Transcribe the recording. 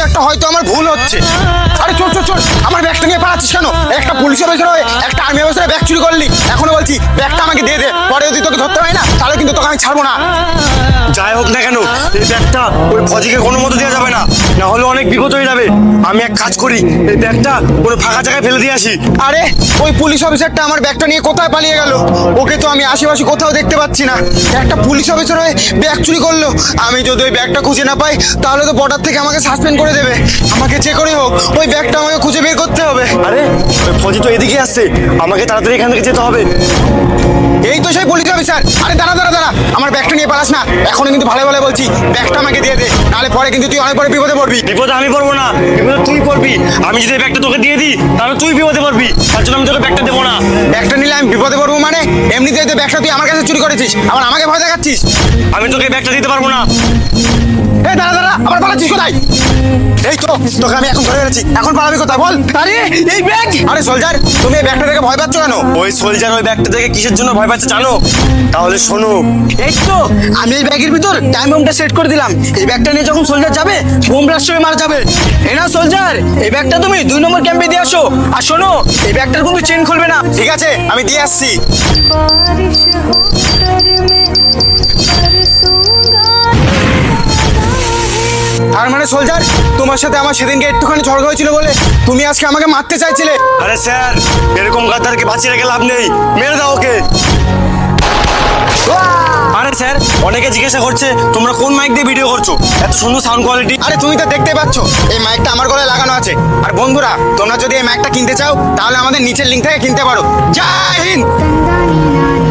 একটা হয়তো আমার ভুল হচ্ছে। আরে চল চল চল, আমার ব্যাগটা নিয়ে পালাচ্ছিস কেন? একটা পুলিশ অফিসার হয়ে একটা আর্মি অফিসারের ব্যাগ চুরি করলি, এখনো বলছি ব্যাগটা আমাকে দিয়ে দে, পরে যদি তোকে ধরতে হয় না তাহলে কিন্তু তোকে আমি ছাড়বো না। যাই হোক না কেন, এই ব্যাগটা ওই ফজিকে কোনো মতো দেওয়া যাবে না, না হলে অনেক বিপদ হয়ে যাবে। আমি এক কাজ করি, এই ব্যাগটা কোনো ফাঁকা জায়গায় ফেলে দিয়ে আসি। আরে ওই পুলিশ অফিসারটা আমার ব্যাগটা নিয়ে কোথায় পালিয়ে গেল? ওকে তো আমি আশেপাশে কোথাও দেখতে পাচ্ছি না। একটা পুলিশ অফিসার হয়ে ব্যাগ চুরি করলো, আমি যদি ওই ব্যাগটা খুঁজে না পাই তাহলে তো বর্ডার থেকে আমাকে সাসপেন্ড করে দেবে। আমাকে যে করে হোক ওই ব্যাগটা আমাকে খুঁজে বের করতে হবে। আরে ওই ফজি তো এদিকে আসছে, আমাকে তাড়াতাড়ি এখান থেকে যেতে হবে। এই তো সেই পুলিশ অফিসার। আরে দাঁড়া দাঁড়া দাঁড়া, আমার ব্যাগটা নিয়ে পালাস না, এখনো কিন্তু ভালো ভালো বলছি, ব্যাগটা আমাকে দিয়ে দে, নাহলে পরে কিন্তু তুই অনেক বড় বিপদে পড়বি। বিপদে আমি পড়বো না, বিপদে তুই পড়বি। আমি যদি এই ব্যাগটা তোকে দিয়ে দিই তাহলে তুই বিপদে পড়বি, তার জন্য আমি তোকে ব্যাগটা দেবো না। ব্যাগটা নিলে আমি বিপদে পড়বো মানে? এমনিতেই তো ব্যাগটা তুই আমার কাছে চুরি করেছিস, আবার আমাকে ভয় দেখাচ্ছিস। আমি তোকে এই ব্যাগটা দিতে পারবো না। এই দাঁড়া দাঁড়া, আবার পালাচ্ছিস কোথায়? এই তো তোকে আমি এখন ধরে ফেলেছি, এখন পালাবি কোথায় বল? আরে এই ব্যাগ! আরে সোলজার, তুমি এই ব্যাগটা দেখে ভয় পাচ্ছ কেন? ওই সোলজার ওই ব্যাগটা থেকে কিসের জন্য ভয় পাচ্ছে জানো? তাহলে শোনো। এই তো আমি এই ব্যাগের ভিতর টাইম বোমটা সেট করে দিলাম, এই ব্যাগটা নিয়ে যখন সোলজার যাবে বোম ব্লাস্ট হয়ে মারা যাবে। এই নাও সোলজার, এই ব্যাগটা তুমি 2 নম্বর ক্যাম্পে দিয়ে আসো। আর শোনো, এই ব্যাগটার কোনো চেন খুলবে না। ঠিক আছে, আমি দিয়ে আসছি। बारिश होकर मैं बरसूंगा। তার মানে সোলজার, তোমার সাথে আমার সেদিনকে একটুখানি ঝগড়া হয়েছিল বলে তুমি আজকে আমাকে মারতে চাইছিলে? আরে স্যার, এরকম গাদ্দারকে বাঁচিয়ে রেখে লাভ নেই, মেরে দাও ওকে। আরে স্যার, অনেকে জিজ্ঞাসা করছে তোমরা কোন মাইক দিয়ে ভিডিও করছো, এত সুন্দর সাউন্ড কোয়ালিটি। আরে তুমি তো দেখতে পাচ্ছ এই মাইকটা আমার গলায় লাগানো আছে। আর বন্ধুরা, তোমরা যদি এই মাইকটা কিনতে চাও তাহলে আমাদের নিচের লিঙ্ক থেকে কিনতে পারো। জয় হিন্দ। तंदानी नानी